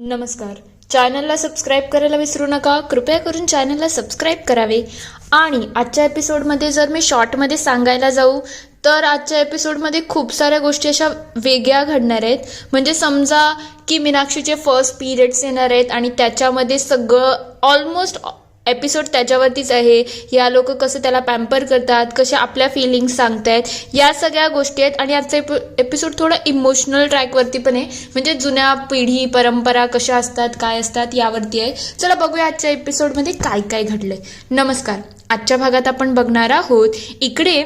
नमस्कार. चॅनलला सबस्क्राईब करायला विसरू नका. कृपया करून चॅनलला सबस्क्राईब करावे. आणि आजच्या एपिसोडमध्ये जर मी शॉर्टमध्ये सांगायला जाऊ तर आजच्या एपिसोडमध्ये खूप साऱ्या गोष्टी अशा वेगळ्या घडणार आहेत. म्हणजे समजा की मीनाक्षीचे फर्स्ट पिरियड्स येणार आहेत आणि त्याच्यामध्ये सगळं ऑलमोस्ट एपिसोड त्याच्यावरतीच आहे. या लोक कसं त्याला पॅम्पर करतात, कशा आपल्या फिलिंग्स सांगतायत, या सगळ्या गोष्टी आहेत. आणि आजचा एपिसोड थोडा इमोशनल ट्रॅकवरती पण आहे. म्हणजे जुन्या पिढी परंपरा कशा असतात, काय असतात यावरती आहे. चला बघूया आजच्या एपिसोडमध्ये काय काय घडलंय. नमस्कार. आजच्या भागात आपण बघणार आहोत इकडे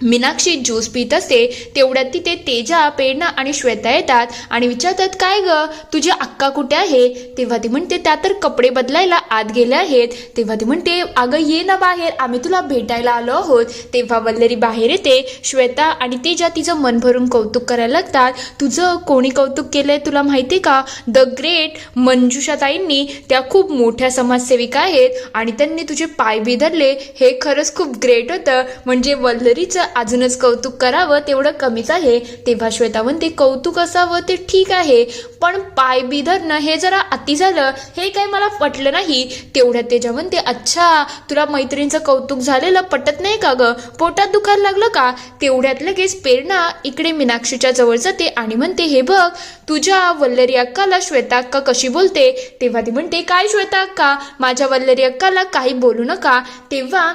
मीनाक्षी ज्यूस पित असते तेवढ्यात तिथे तेजा, प्रेरणा आणि श्वेता येतात आणि विचारतात, काय ग तुझी अक्का कुठे आहे? तेव्हा ती म्हणते त्या तर कपडे बदलायला आत गेल्या आहेत. तेव्हा ती म्हणते अगं ये ना बाहेर, आम्ही तुला भेटायला आलो आहोत. तेव्हा वल्लरी बाहेर येते. श्वेता आणि तेजा तिचं मन भरून कौतुक करायला लागतात. तुझं कोणी कौतुक केलंय तुला माहिती का? द ग्रेट मंजुषाताईंनी. त्या खूप मोठ्या समाजसेविका आहेत आणि त्यांनी तुझे पाय बी धरले. हे खरंच खूप ग्रेट होतं. म्हणजे वल्लरीचं अजूनच कौतुक करावं तेवढं कमीच आहे. तेव्हा श्वेता म्हणते कौतुक असावं ते ठीक आहे, पण पाय बी धरणं हे जरा अति झालं. हे काही मला पटलं नाही. तेवढ्यात तेजा म्हणते अच्छा तुला मैत्रिणीचं कौतुक झालेलं पटत नाही का ग? पोटात दुखायला लागलं का? तेवढ्यात लगेच प्रेरणा इकडे मीनाक्षीच्या जवळ जाते आणि म्हणते हे बघ तुझ्या वल्लरी अक्काला श्वेता अक्का कशी बोलते. तेव्हा ती म्हणते काय श्वेता अक्का, माझ्या वल्लरी अक्काला काही बोलू नका. तेव्हा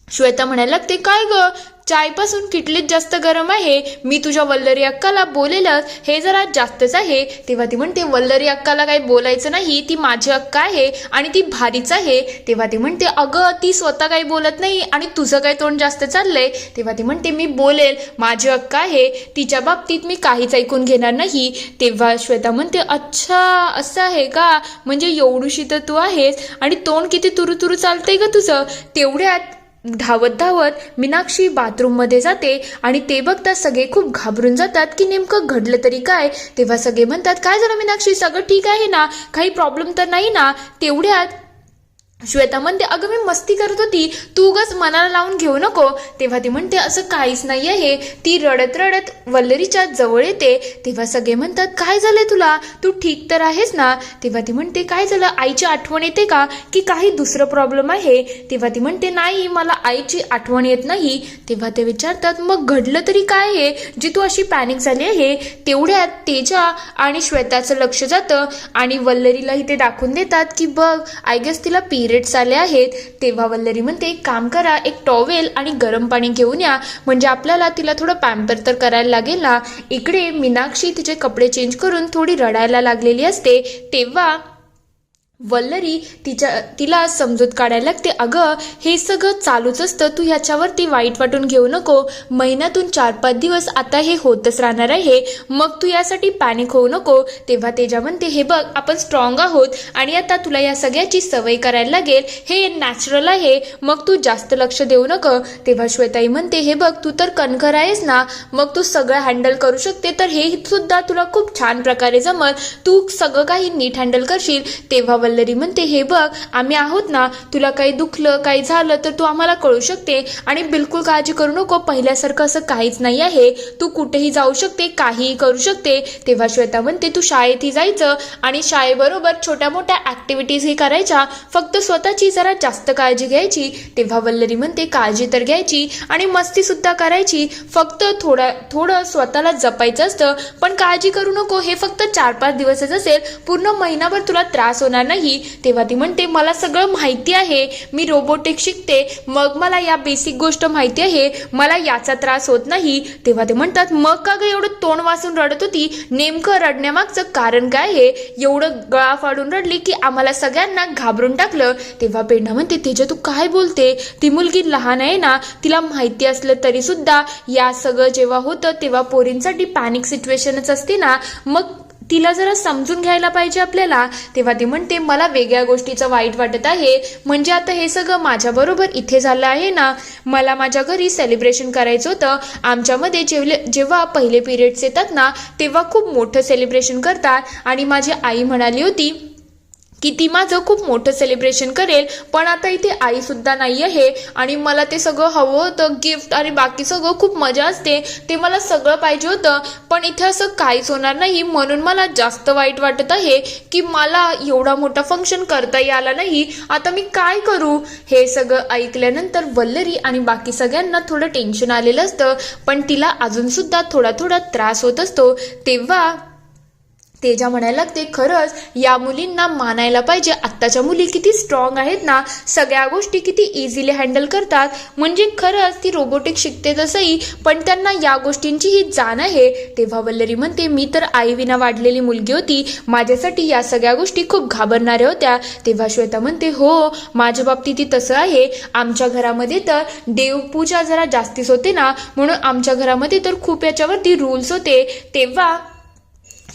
श्वेता म्हणायला लागते काय ग चायपासून किटलीत जास्त गरम आहे. मी तुझ्या वल्लरी अक्काला बोलेलच, हे जरा जास्तच आहे. तेव्हा ती म्हणते वल्लरी अक्काला काही बोलायचं नाही, ती माझी अक्का आहे आणि ती भारीच आहे. तेव्हा ती म्हणते अगं ती स्वतः काही बोलत नाही आणि तुझं काही तोंड जास्त चाललंय. तेव्हा ती म्हणते मी बोलेल, माझी अक्का आहे, तिच्या बाबतीत मी काहीच ऐकून घेणार नाही. तेव्हा श्वेता म्हणते अच्छा असं आहे का, म्हणजे एवढीशी तर तू आहेस आणि तोंड किती तुरुतुरू चालतंय ग तुझं. तेवढ्यात धावत धावत मीनाक्षी बाथरूममध्ये जाते आणि ते बघतात सगळे खूप घाबरून जातात की नेमकं घडलं तरी काय. तेव्हा सगळे म्हणतात काय झालं मीनाक्षी, सगळं ठीक आहे ना, काही प्रॉब्लेम तर नाही ना. तेवढ्यात श्वेता म्हणते अगं मी मस्ती करत होती, तू उगाच मनाला लावून घेऊ नको. तेव्हा ती म्हणते असं काहीच नाही आहे. ती रडत रडत वल्लरीच्या जवळ येते. तेव्हा सगळे म्हणतात काय झालंय तुला, तू ठीक तर आहेस ना. तेव्हा ती म्हणते काय झालं, आईची आठवण येते का की काही दुसरं प्रॉब्लेम आहे. तेव्हा ती म्हणते नाही मला आईची आठवण येत नाही. तेव्हा ते विचारतात मग घडलं तरी काय आहे जी तू अशी पॅनिक झाली आहे. तेवढ्यात तेजा आणि श्वेताचं लक्ष जातं आणि वल्लरीलाही ते दाखवून देतात की बघ आय गेस तिला पिरियड्स आले आहेत. तेव्हा वल्लरी म्हणते एक काम करा, एक टॉवेल आणि गरम पाणी घेऊन या, म्हणजे आपल्याला तिला थोडं पॅम्पर तर करायला लागेल ना. इकडे मीनाक्षी तिचे कपडे चेंज करून थोडी रडायला लागलेली असते. तेव्हा वल्लरी तिला समजूत काढायला लागते अगं हे सगळं चालूच असतं, तू ह्याच्यावरती वाईट वाटून घेऊ नको. महिन्यातून 4-5 दिवस आता हे होतच राहणार आहे, मग तू यासाठी पॅनिक होऊ नको. तेव्हा तेजा म्हणते हे बघ आपण स्ट्रॉंग आहोत आणि आता तुला या सगळ्याची सवय करायला लागेल, हे नॅचरल आहे, मग तू जास्त लक्ष देऊ नको. तेव्हा श्वेताई म्हणते हे बघ तू तर कणखर आहेस ना, मग तू सगळं हँडल करू शकते, तर हे सुद्धा तुला खूप छान प्रकारे जमल, तू सगळं काही नीट हँडल करशील. तेव्हा वल्लरी म्हणते हे बघ आम्ही आहोत ना, तुला काही दुखलं काही झालं तर तू आम्हाला कळू शकते आणि बिलकुल काळजी करू नको, पहिल्यासारखं असं काहीच नाही आहे, तू कुठेही जाऊ शकते, काहीही करू शकते. तेव्हा श्वेता म्हणते तू शाळेतही जायचं आणि शाळेबरोबर छोट्या मोठ्या ऍक्टिव्हिटीजही करायच्या, फक्त स्वतःची जरा जास्त काळजी घ्यायची. तेव्हा वल्लरी म्हणते काळजी तर घ्यायची आणि मस्ती सुद्धा करायची, फक्त थोडं स्वतःला जपायचं असतं, पण काळजी करू नको, हे फक्त 4-5 दिवसच असेल, पूर्ण महिनाभर तुला त्रास होणार नाही. तेव्हा ती म्हणते मला सगळं माहिती आहे, मी रोबोटिक्स शिकते, मग मला या बेसिक गोष्ट माहिती आहे, मला याचा त्रास होत नाही. तेव्हा ते म्हणतात मग का ग एवढं तोंड वासून रडत होती, नेमकं रडण्यामागचं कारण काय आहे, एवढं गळा फाडून रडली की आम्हाला सगळ्यांना घाबरून टाकलं. तेव्हा प्रेरणा म्हणते तेजा तू काय बोलते, ती मुलगी लहान आहे ना, तिला माहिती असलं तरी सुद्धा या सगळं जेव्हा होतं तेव्हा पोरींसाठी पॅनिक सिच्युएशनच असते ना, मग तिला जरा समजून घ्यायला पाहिजे आपल्याला. तेव्हा ती म्हणते मला वेगळ्या गोष्टीचं वाईट वाटत आहे, म्हणजे आता हे सगळं माझ्याबरोबर इथे झालं आहे ना, मला माझ्या घरी सेलिब्रेशन करायचं होतं, आमच्यामध्ये जेव्हा पहिले पिरियड्स येतात ना तेव्हा खूप मोठं सेलिब्रेशन करतात आणि माझी आई म्हणाली होती की ती माझं खूप मोठं सेलिब्रेशन करेल, पण आता इथे आई सुद्धा नाही आहे आणि मला ते सगळं हवं होतं, गिफ्ट आणि बाकी सगळं खूप मजा असते, ते मला सगळं पाहिजे होतं, पण इथे असं काहीच होणार नाही. म्हणून मला जास्त वाईट वाटत आहे की मला एवढा मोठा फंक्शन करताही आला नाही. आता मी काय करू? हे सगळं ऐकल्यानंतर वल्लरी आणि बाकी सगळ्यांना थोडं टेन्शन आलेलं असतं, पण तिला अजून सुद्धा थोडा थोडा त्रास होत असतो. तेव्हा तेजा म्हणायला लागते, खरंच या मुलींना मानायला पाहिजे. आत्ताच्या मुली किती स्ट्रॉंग आहेत ना, सगळ्या गोष्टी किती इझिली हँडल करतात. म्हणजे खरंच ती रोबोटिक शिकते तसंही, पण त्यांना या गोष्टींची ही जाण आहे. तेव्हा वल्लरी म्हणते, मी तर आईविना वाढलेली मुलगी होती, माझ्यासाठी या सगळ्या गोष्टी खूप घाबरणाऱ्या होत्या. तेव्हा श्वेता म्हणते, हो माझ्या बाबतीतही तसं आहे. आमच्या घरामध्ये तर देवपूजा जरा जास्तीच होते ना, म्हणून आमच्या घरामध्ये तर खूप याच्यावरती रूल्स होते. तेव्हा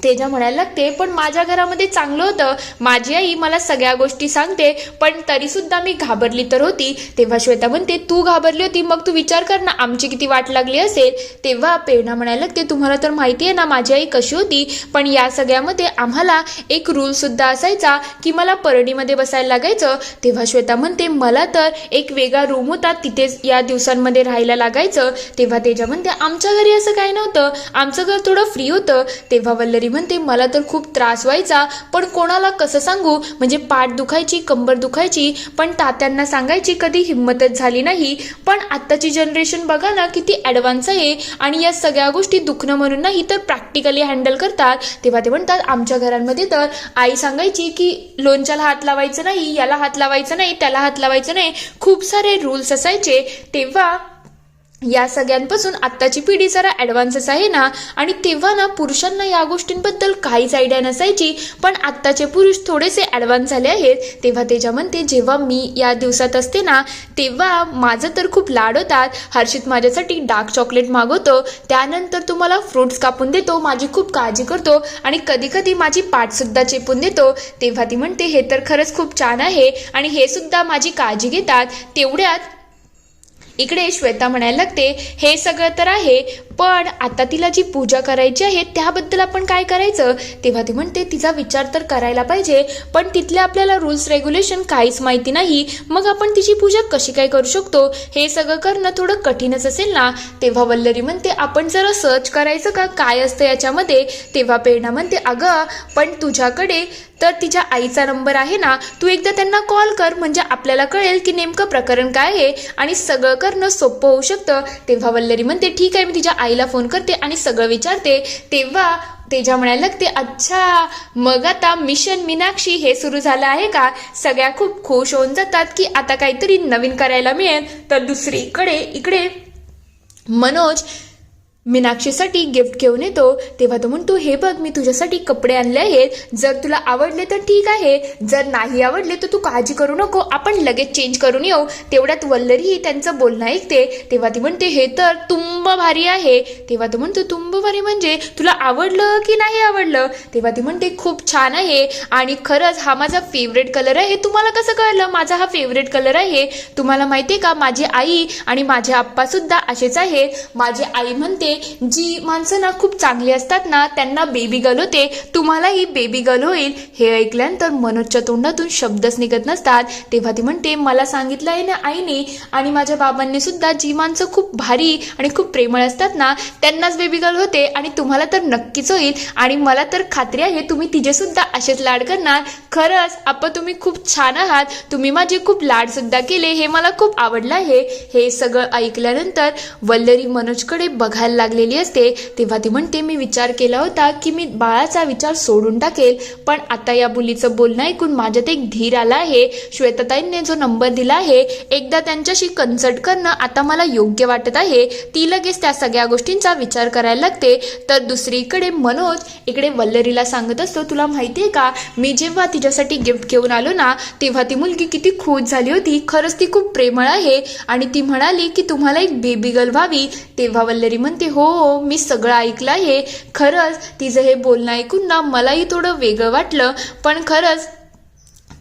तेजा म्हणायला लागते, पण माझ्या घरामध्ये चांगलं होतं, माझी आई मला सगळ्या गोष्टी सांगते, पण तरी सुद्धा मी घाबरली तर होती. तेव्हा श्वेता म्हणते, तू घाबरली होती, मग तू विचार कर ना आमची किती वाट लागली असेल. तेव्हा प्रेरणा म्हणायला लागते, तुम्हाला तर माहिती आहे ना माझी आई कशी होती, पण या सगळ्यामध्ये आम्हाला एक रूल सुद्धा असायचा की मला परडीमध्ये बसायला लागायचं. तेव्हा श्वेता म्हणते, मला तर एक वेगळा रूम होता, तिथेच या दिवसांमध्ये राहायला लागायचं. तेव्हा तेजा म्हणते, आमच्या घरी असं काय नव्हतं, आमचं घर थोडं फ्री होतं. तेव्हा वल्लरी म्हणते, मला तर खूप त्रास व्हायचा, पण कोणाला कसं सांगू, म्हणजे पाठ दुखायची, कंबर दुखायची, पण तात्यांना सांगायची कधी हिंमतच झाली नाही. पण आत्ताची जनरेशन बघा ना किती ॲडव्हान्स आहे आणि या सगळ्या गोष्टी दुखणं म्हणून नाही तर प्रॅक्टिकली हँडल करतात. तेव्हा ते म्हणतात, आमच्या घरांमध्ये तर आई सांगायची की लोणच्याला हात लावायचं नाही, याला हात लावायचं नाही, त्याला हात लावायचं नाही, खूप सारे रूल्स असायचे. तेव्हा या सगळ्यांपासून आत्ताची पिढी जरा ॲडव्हान्सच आहे ना, आणि तेव्हा ना पुरुषांना या गोष्टींबद्दल काहीच आयडिया नसायची, पण आत्ताचे पुरुष थोडेसे ॲडव्हान्स झाले आहेत. तेव्हा तेजा म्हणते, जेव्हा मी या दिवसात असते ना, तेव्हा माझं तर खूप लाड होतात. हर्षित माझ्यासाठी डार्क चॉकलेट मागवतो, त्यानंतर तुम्हाला फ्रूट्स कापून देतो, माझी खूप काळजी करतो आणि कधी कधी माझी पाठसुद्धा चेपून देतो. तेव्हा ती म्हणते, हे तर खरंच खूप छान आहे आणि हे सुद्धा माझी काळजी घेतात. तेवढ्यात इकडे श्वेता म्हणायला लागते, हे सगळं तर आहे, पण आता तिला जी पूजा करायची आहे त्याबद्दल आपण काय करायचं? तेव्हा ती म्हणते, तिचा विचार तर करायला पाहिजे, पण तिथले आपल्याला रूल्स रेग्युलेशन काहीच माहिती नाही, मग आपण तिची पूजा कशी काय करू शकतो? हे सगळं करणं थोडं कठीणच असेल ना. तेव्हा वल्लरी म्हणते, आपण जरा सर्च करायचं का काय असतं याच्यामध्ये. तेव्हा प्रेरणा म्हणते, अगं पण तुझ्याकडे तर तिच्या आईचा नंबर आहे ना, तू एकदा त्यांना कॉल कर, म्हणजे आपल्याला कळेल की नेमकं प्रकरण काय आहे आणि सगळं करणं सोपं होऊ शकतं. तेव्हा वल्लरी म्हणते, ठीक आहे, मी तिच्या आईला फोन करते आणि सगळं विचारते. तेव्हा तेजा म्हणायला लागते, अच्छा मग आता मिशन मीनाक्षी हे सुरू झालं आहे का? सगळ्या खूप खुश होऊन जातात की आता काहीतरी नवीन करायला मिळेल. तर दुसरीकडे इकडे मनोज मीनाक्षीसाठी गिफ्ट घेऊन येतो. तेव्हा तो म्हणतो, हे बघ मी तुझ्यासाठी कपडे आणले आहेत, जर तुला आवडले तर ठीक आहे, जर नाही आवडले तर तू काळजी करू नको, आपण लगेच चेंज करून येऊ. तेवढ्यात वल्लरीही त्यांचं बोलणं ऐकते. तेव्हा ती म्हणते, हे तर तुंब भारी आहे. तेव्हा तो म्हणतो, तुंब भारी म्हणजे तुला आवडलं की नाही आवडलं? तेव्हा ती म्हणते, खूप छान आहे आणि खरंच हा माझा फेवरेट कलर आहे. तुम्हाला कसं कळलं माझा हा फेवरेट कलर आहे? तुम्हाला माहिती आहे का, माझी आई आणि माझे आप्पा सुद्धा असेच आहेत. माझी आई म्हणते, जी माणसं ना खूप चांगली असतात ना त्यांना बेबी गर्ल होते, तुम्हालाही बेबी गर्ल होईल. हे ऐकल्यानंतर मनोजच्या तोंडातून शब्दच निघत नसतात. तेव्हा ती म्हणते, मला सांगितलं आहे ना आईने आणि माझ्या बाबांनी सुद्धा, जी माणसं खूप भारी आणि खूप प्रेमळ असतात ना त्यांनाच बेबी गर्ल होते आणि तुम्हाला तर नक्कीच होईल आणि मला तर खात्री आहे तुम्ही तिचे सुद्धा असेच लाड करणार. खरंच आप्पा तुम्ही खूप छान आहात, तुम्ही माझे खूप लाड सुद्धा केले, हे मला खूप आवडलं आहे. हे सगळं ऐकल्यानंतर वल्लरी मनोजकडे बघायला लागलेली असते. तेव्हा ती म्हणते, मी विचार केला होता की मी बाळाचा विचार सोडून टाकेल, पण आता या मुलीचं बोलणं ऐकून माझ्यात एक धीर आला आहे. श्वेताताईंनी जो नंबर दिला आहे, एकदा त्यांच्याशी कन्सल्ट करणं आता मला योग्य वाटत आहे. ती लगेच त्या सगळ्या गोष्टींचा विचार करायला लागते. तर दुसरीकडे मनोज इकडे वल्लरीला सांगत असतो, तुला माहितीये का, मी जेव्हा तिच्यासाठी गिफ्ट घेऊन आलो ना तेव्हा ती मुलगी किती खुश झाली होती. खरंच ती खूप प्रेमळ आहे आणि ती म्हणाली की तुम्हाला एक बेबी गर्ल व्हावी. तेव्हा वल्लरी म्हणते, हो मी सगळं ऐकलं आहे. खरंच तिचं हे बोलणं ऐकून ना मलाही थोडं वेगळं वाटलं, पण खरंच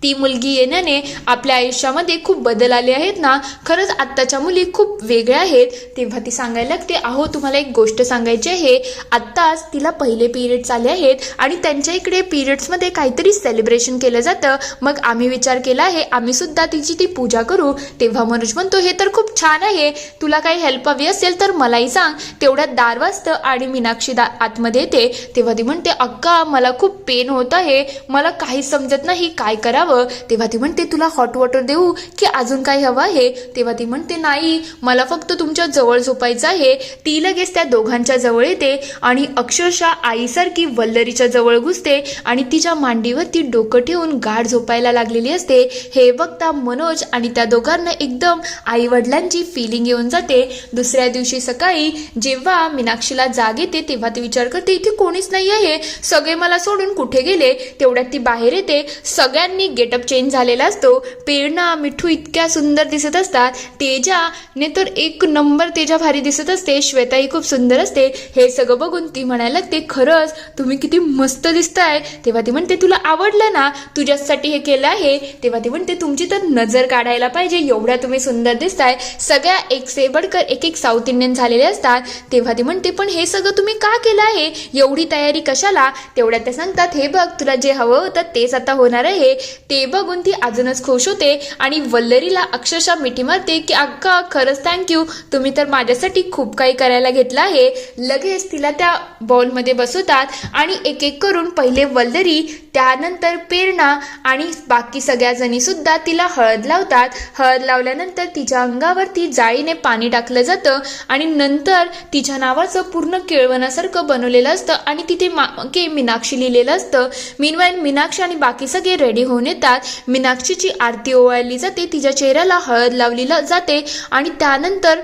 ती मुलगी येण्याने आपल्या आयुष्यामध्ये खूप बदल आले आहेत ना, खरंच आत्ताच्या मुली खूप वेगळ्या आहेत. तेव्हा ती सांगायला लागते, अहो तुम्हाला एक गोष्ट सांगायची आहे, आत्ताच तिला पहिले पिरियड्स आले आहेत आणि त्यांच्या इकडे पिरियड्समध्ये काहीतरी सेलिब्रेशन केलं जातं. मग आम्ही विचार केला आहे आम्ही सुद्धा तिची ती पूजा करू. तेव्हा मनोज म्हणतो, हे तर खूप छान आहे, तुला काही हेल्प हवी असेल तर मलाही सांग. तेवढ्यात दार वाजतं आणि मीनाक्षी आतमध्ये येते. तेव्हा ती म्हणते, अक्का मला खूप पेन होत आहे, मला काही समजत नाही काय करावं. तेव्हा ती म्हणते, तुला हॉट वॉटर देऊ की अजून काही हवं आहे. तेव्हा ती म्हणते, नाही मला फक्त तुमच्या जवळ झोपायचं आहे. ती लगेच त्या दोघांच्या जवळ येते आणि अक्षरशः आईसारखी वल्लरीच्या जवळ घुसते आणि तिच्या मांडीवरती डोकं ठेवून गाढ झोपायला लागलेली असते. हे बघता मनोज आणि त्या दोघांना एकदम आई वडिलांची फिलिंग येऊन जाते. दुसऱ्या दिवशी सकाळी जेव्हा मीनाक्षीला जाग येते तेव्हा ती विचार करते, इथे कोणीच नाही आहे, सगळे मला सोडून कुठे गेले. तेवढ्यात ती बाहेर येते. सगळ्यांनी गेटअप चेंज झालेला असतो. प्रेरणा, मिठू इतक्या सुंदर दिसत असतात. तेजाने तर एक नंबर तेजा भारी दिसत असते. श्वेताही खूप सुंदर असते. हे सगळं बघून ती म्हणायला लागते, खरंच तुम्ही किती मस्त दिसताय. तेव्हा ती म्हणते, तुला आवडलं ना, तुझ्यासाठी हे केलं आहे. तेव्हा ती म्हणते, तुमची तर नजर काढायला पाहिजे, एवढ्या तुम्ही सुंदर दिसताय. सगळ्या एक से बडकर एक साऊथ इंडियन झालेले असतात. तेव्हा ती म्हणते, पण हे सगळं तुम्ही का केलं आहे, एवढी तयारी कशाला. तेवढ्यात ते सांगतात, हे बघ तुला जे हवं होतं तेच आता होणार आहे. ते बघून ती अजूनच खुश होते आणि वल्लरीला अक्षरशः मिठी मारते की अक्का खरंच थँक्यू, तुम्ही तर माझ्यासाठी खूप काही करायला घेतलं आहे. लगेच तिला त्या बॉलमध्ये बसवतात आणि एक एक करून पहिले वल्लरी, त्यानंतर प्रेरणा आणि बाकी सगळ्या जणी सुद्धा तिला हळद लावतात. हळद लावल्यानंतर तिच्या अंगावरती जाळीने पाणी टाकलं जातं आणि नंतर तिच्या नावाचं पूर्ण केळवणासारखं बनवलेलं असतं आणि तिथे मागे मीनाक्षी लिहिलेलं असतं. मीनवाईल मीनाक्षी आणि बाकी सगळे रेडी होऊन येतात. मीनाक्षीची आरती ओवाळली जाते, तिच्या चेहऱ्याला हळद लावली जाते आणि त्यानंतर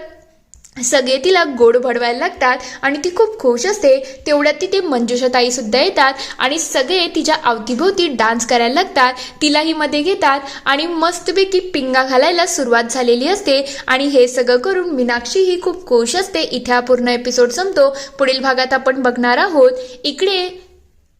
सगळे तिला गोड भडवायला लागतात आणि ती खूप खुश असते. तेवढ्यात तिथे मंजुषा ताई सुद्धा येतात आणि सगळे तिच्या अवतीभोवती डान्स करायला लागतात. तिलाही मध्ये घेतात आणि मस्तपैकी पिंगा घालायला सुरुवात झालेली असते आणि हे सगळं करून मीनाक्षी ही खूप खुश असते. इथे हा पूर्ण एपिसोड संपतो. पुढील भागात आपण बघणार आहोत. इकडे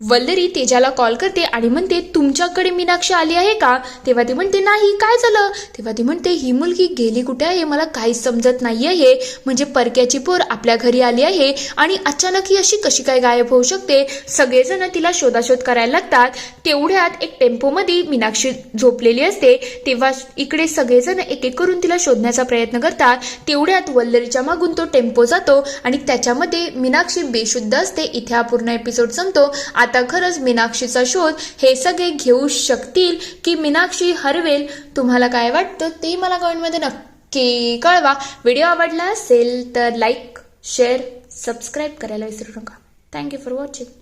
वल्लरी तेजाला कॉल करते आणि म्हणते, तुमच्याकडे मीनाक्षी आली आहे का. तेव्हा ती म्हणते, नाही काय झालं. तेव्हा ती म्हणते, ही मुलगी गेली कुठे आहे, मला काहीच समजत नाही आहे. म्हणजे परक्याची पोर आपल्या घरी आली आहे आणि अचानक ही अशी कशी काय गायब होऊ शकते. सगळेजण तिला शोधाशोध करायला लागतात. तेवढ्यात एक टेम्पोमध्ये मीनाक्षी झोपलेली असते. तेव्हा इकडे सगळेजण एक एक करून तिला शोधण्याचा प्रयत्न करतात. तेवढ्यात वल्लरीच्या मागून तो टेम्पो जातो आणि त्याच्यामध्ये मीनाक्षी बेशुद्ध असते. इथे हा पूर्ण एपिसोड संपतो. आता खरंच मीनाक्षीचा शोध हे सगळे घेऊ शकतील की मीनाक्षी हरवेल. तुम्हाला काय वाटतं ते मला कमेंटमध्ये नक्की कळवा. व्हिडिओ आवडला असेल तर लाईक, शेअर, सबस्क्राईब करायला विसरू नका. Thank you for watching.